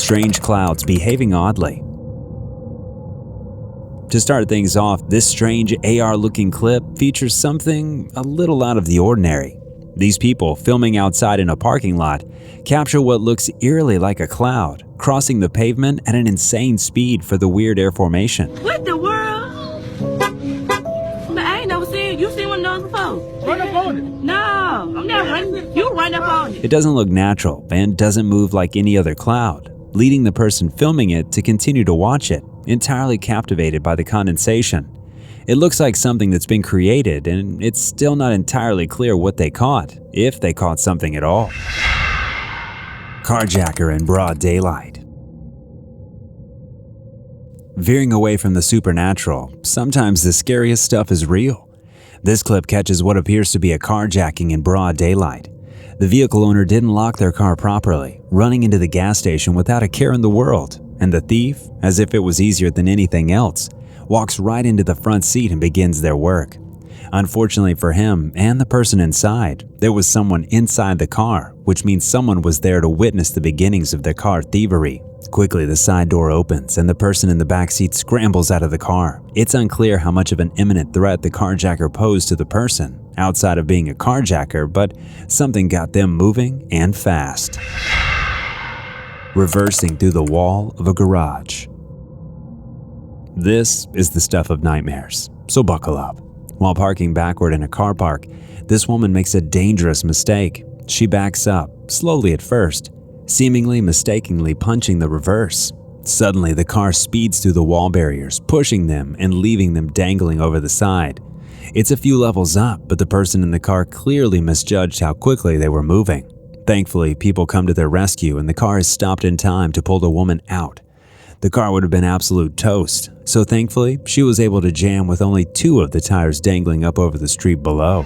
strange clouds behaving oddly. To start things off, this strange AR-looking clip features something a little out of the ordinary. These people filming outside in a parking lot capture what looks eerily like a cloud crossing the pavement at an insane speed for the weird air formation. What the world? But I ain't never seen you seen one of those before. Run up on it. No, I'm not running. You run up on it. It doesn't look natural and doesn't move like any other cloud, leading the person filming it to continue to watch it, entirely captivated by the condensation. It looks like something that's been created, and it's still not entirely clear what they caught, if they caught something at all. Carjacker in broad daylight. Veering away from the supernatural, sometimes the scariest stuff is real. This clip catches what appears to be a carjacking in broad daylight. The vehicle owner didn't lock their car properly, running into the gas station without a care in the world, and the thief, as if it was easier than anything else, walks right into the front seat and begins their work. Unfortunately for him and the person inside, there was someone inside the car, which means someone was there to witness the beginnings of the car thievery. Quickly, the side door opens and the person in the back seat scrambles out of the car. It's unclear how much of an imminent threat the carjacker posed to the person, outside of being a carjacker, but something got them moving and fast. Reversing through the wall of a garage. This is the stuff of nightmares, so buckle up. While parking backward in a car park, this woman makes a dangerous mistake. She backs up, slowly at first, seemingly mistakenly punching the reverse. Suddenly, the car speeds through the wall barriers, pushing them and leaving them dangling over the side. It's a few levels up, but the person in the car clearly misjudged how quickly they were moving. Thankfully, people come to their rescue and the car is stopped in time to pull the woman out. The car would have been absolute toast, so thankfully, she was able to jam with only 2 of the tires dangling up over the street below.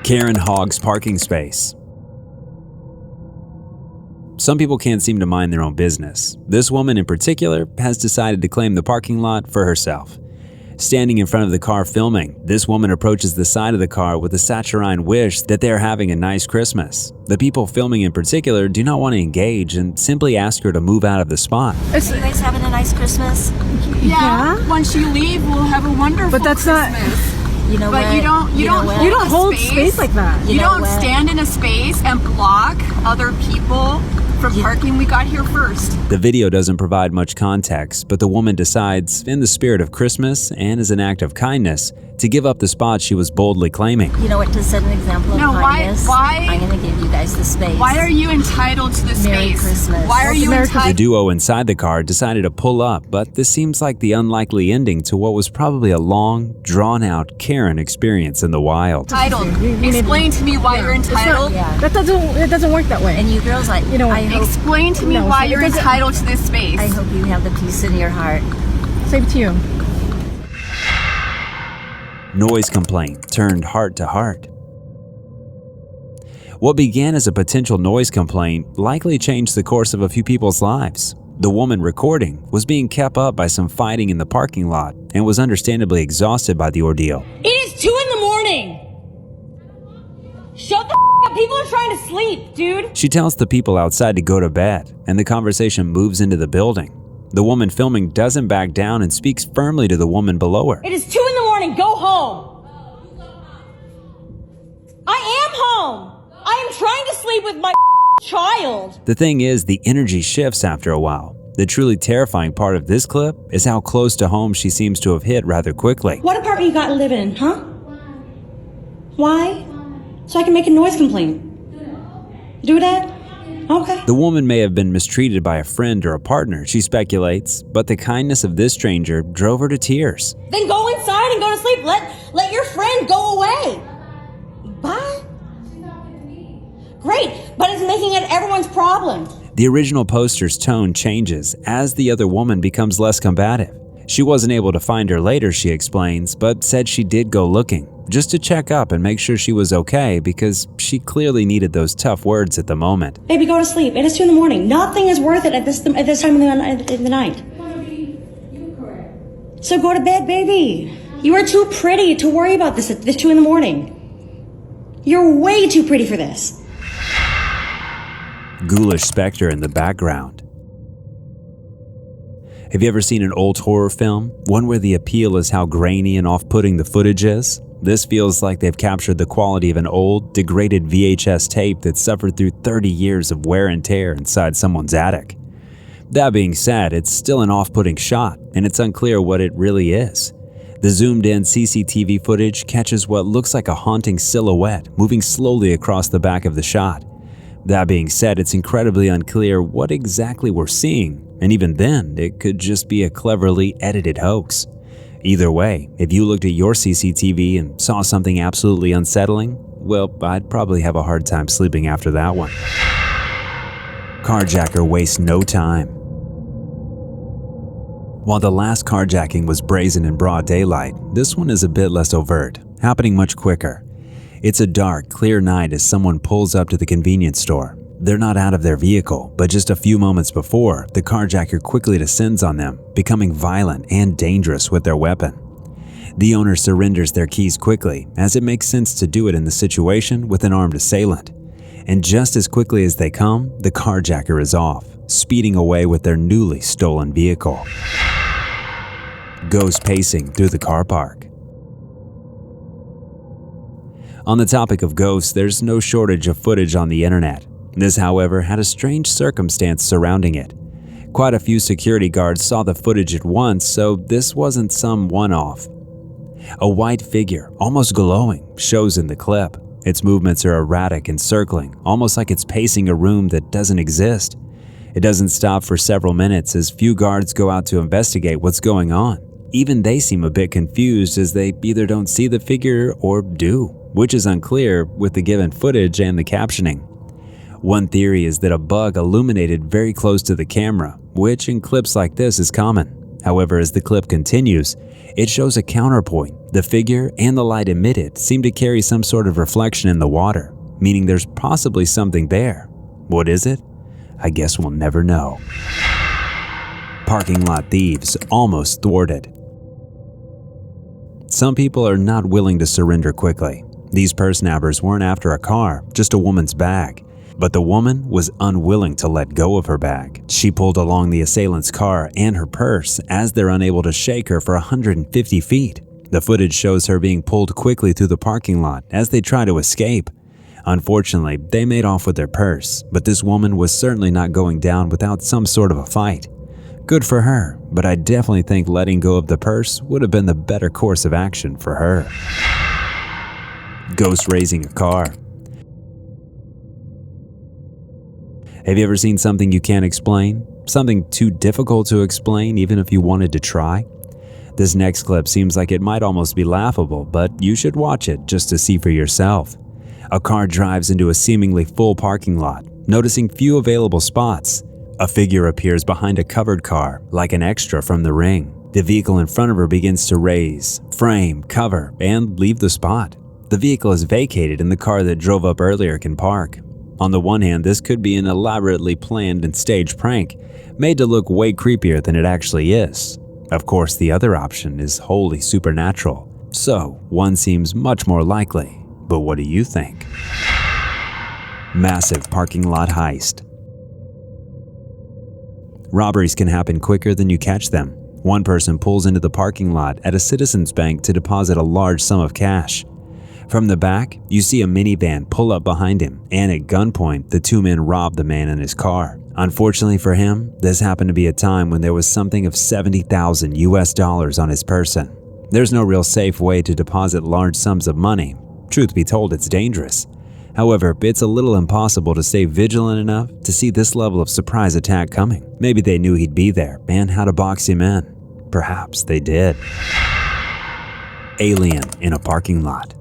Karen hogs parking space. Some people can't seem to mind their own business. This woman in particular has decided to claim the parking lot for herself. Standing in front of the car filming, this woman approaches the side of the car with a saccharine wish that they're having a nice Christmas. The people filming in particular do not want to engage and simply ask her to move out of the spot. Are you guys having a nice Christmas? Yeah. Once you leave, we'll have a wonderful But that's Christmas. You know But what? you don't hold space like that. You don't what? stand in a space and block other people from parking. We got here first. The video doesn't provide much context, but the woman decides, in the spirit of Christmas and as an act of kindness, to give up the spot she was boldly claiming. You know what? To set an example of kindness, why? I'm going to give you guys the space. Why are you entitled to the Merry space? Christmas. Why are you The entitled? duo inside the car decided to pull up, but this seems like the unlikely ending to what was probably a long, drawn-out Karen experience in the wild. Explain to me why you're entitled. Yeah. It doesn't work that way. And you girls, I hope, Explain to me why you're entitled to this space. I hope you have the peace in your heart. Same to you. Noise complaint turned heart to heart. What began as a potential noise complaint likely changed the course of a few people's lives. The woman recording was being kept up by some fighting in the parking lot and was understandably exhausted by the ordeal. It is 2 a.m. Shut the up. People are trying to sleep, dude. She tells the people outside to go to bed, and the conversation moves into the building. The woman filming doesn't back down and speaks firmly to the woman below her. It is 2 a.m. Go home. I am home. I am trying to sleep with my child. The thing is, the energy shifts after a while. The truly terrifying part of this clip is how close to home she seems to have hit rather quickly. What apartment you got to live in, huh? Why? So I can make a noise complaint. Do that? Okay. The woman may have been mistreated by a friend or a partner, she speculates, but the kindness of this stranger drove her to tears. Then go inside and go to sleep. Let your friend go away. Bye. Great, but it's making it everyone's problem. The original poster's tone changes as the other woman becomes less combative. She wasn't able to find her later, she explains, but said she did go looking, just to check up and make sure she was okay because she clearly needed those tough words at the moment. Baby, go to sleep. It is 2 a.m. Nothing is worth it at this time in the night. So go to bed, baby. You are too pretty to worry about this at 2 a.m. You're way too pretty for this. ghoulish specter in the background. Have you ever seen an old horror film? One where the appeal is how grainy and off-putting the footage is? This feels like they've captured the quality of an old, degraded VHS tape that suffered through 30 years of wear and tear inside someone's attic. That being said, it's still an off-putting shot, and it's unclear what it really is. The zoomed-in CCTV footage catches what looks like a haunting silhouette moving slowly across the back of the shot. That being said, it's incredibly unclear what exactly we're seeing, and even then, it could just be a cleverly edited hoax. Either way, if you looked at your CCTV and saw something absolutely unsettling, well, I'd probably have a hard time sleeping after that one. Carjacker wastes no time. While the last carjacking was brazen in broad daylight, this one is a bit less overt, happening much quicker. It's a dark, clear night as someone pulls up to the convenience store. They're not out of their vehicle, but just a few moments before, the carjacker quickly descends on them, becoming violent and dangerous with their weapon. The owner surrenders their keys quickly, as it makes sense to do it in the situation with an armed assailant. And just as quickly as they come, the carjacker is off, speeding away with their newly stolen vehicle. Ghost pacing through the car park. On the topic of ghosts, there's no shortage of footage on the internet. This, however, had a strange circumstance surrounding it. Quite a few security guards saw the footage at once, so this wasn't some one-off. A white figure, almost glowing, shows in the clip. Its movements are erratic and circling, almost like it's pacing a room that doesn't exist. It doesn't stop for several minutes as few guards go out to investigate what's going on. Even they seem a bit confused as they either don't see the figure or do, which is unclear with the given footage and the captioning. One theory is that a bug illuminated very close to the camera, which in clips like this is common. However, as the clip continues, it shows a counterpoint. The figure and the light emitted seem to carry some sort of reflection in the water, meaning there's possibly something there. What is it? I guess we'll never know. Parking lot thieves almost thwarted. Some people are not willing to surrender quickly. These purse nabbers weren't after a car, just a woman's bag. But the woman was unwilling to let go of her bag. She pulled along the assailant's car and her purse as they're unable to shake her for 150 feet. The footage shows her being pulled quickly through the parking lot as they try to escape. Unfortunately, they made off with their purse, but this woman was certainly not going down without some sort of a fight. Good for her, but I definitely think letting go of the purse would have been the better course of action for her. Ghost raising a car. Have you ever seen something you can't explain? Something too difficult to explain even if you wanted to try? This next clip seems like it might almost be laughable, but you should watch it just to see for yourself. A car drives into a seemingly full parking lot, noticing few available spots. A figure appears behind a covered car, like an extra from The Ring. The vehicle in front of her begins to raise, frame, cover, and leave the spot. The vehicle is vacated and the car that drove up earlier can park. On the one hand, this could be an elaborately planned and staged prank, made to look way creepier than it actually is. Of course, the other option is wholly supernatural, so one seems much more likely. But what do you think? Massive parking lot heist. Robberies can happen quicker than you catch them. One person pulls into the parking lot at a Citizens Bank to deposit a large sum of cash. From the back, you see a minivan pull up behind him, and at gunpoint, the two men rob the man in his car. Unfortunately for him, this happened to be a time when there was something of $70,000 US on his person. There's no real safe way to deposit large sums of money. Truth be told, it's dangerous. However, it's a little impossible to stay vigilant enough to see this level of surprise attack coming. Maybe they knew he'd be there and how to box him in. Perhaps they did. Alien in a parking lot.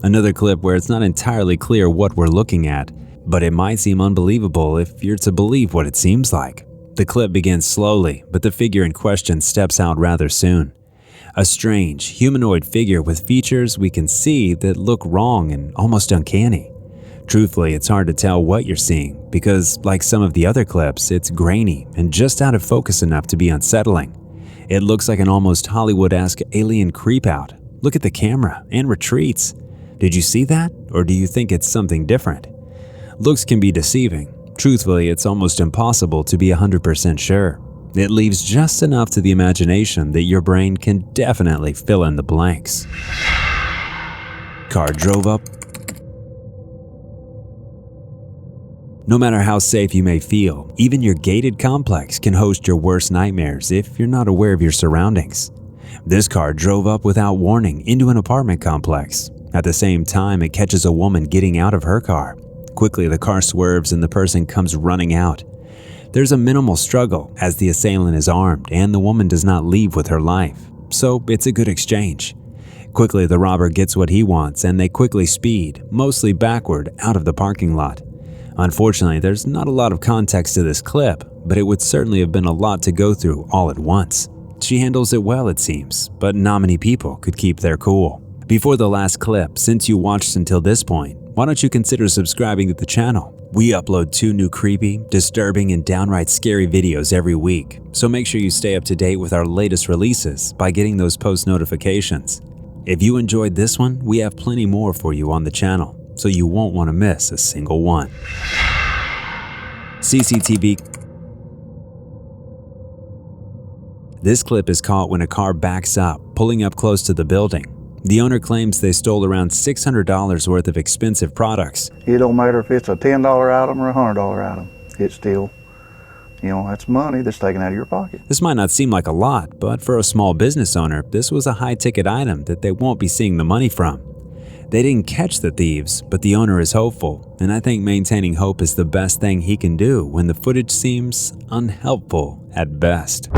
Another clip where it's not entirely clear what we're looking at, but it might seem unbelievable if you're to believe what it seems like. The clip begins slowly, but the figure in question steps out rather soon. A strange, humanoid figure with features we can see that look wrong and almost uncanny. Truthfully, it's hard to tell what you're seeing because, like some of the other clips, it's grainy and just out of focus enough to be unsettling. It looks like an almost Hollywood-esque alien creep-out. Look at the camera and retreats. Did you see that, or do you think it's something different? Looks can be deceiving. Truthfully, it's almost impossible to be 100% sure. It leaves just enough to the imagination that your brain can definitely fill in the blanks. Car drove up. No matter how safe you may feel, even your gated complex can host your worst nightmares if you're not aware of your surroundings. This car drove up without warning into an apartment complex. At the same time, it catches a woman getting out of her car. Quickly, the car swerves and the person comes running out. There's a minimal struggle as the assailant is armed and the woman does not leave with her life, so it's a good exchange. Quickly, the robber gets what he wants and they quickly speed, mostly backward, out of the parking lot. Unfortunately, there's not a lot of context to this clip, but it would certainly have been a lot to go through all at once. She handles it well, it seems, but not many people could keep their cool. Before the last clip, since you watched until this point, why don't you consider subscribing to the channel? We upload 2 new creepy, disturbing, and downright scary videos every week, so make sure you stay up to date with our latest releases by getting those post notifications. If you enjoyed this one, we have plenty more for you on the channel, so you won't want to miss a single one. CCTV. This clip is caught when a car backs up, pulling up close to the building. The owner claims they stole around $600 worth of expensive products. It don't matter if it's a $10 item or a $100 item. It's still, that's money that's taken out of your pocket. This might not seem like a lot, but for a small business owner, this was a high-ticket item that they won't be seeing the money from. They didn't catch the thieves, but the owner is hopeful, and I think maintaining hope is the best thing he can do when the footage seems unhelpful at best.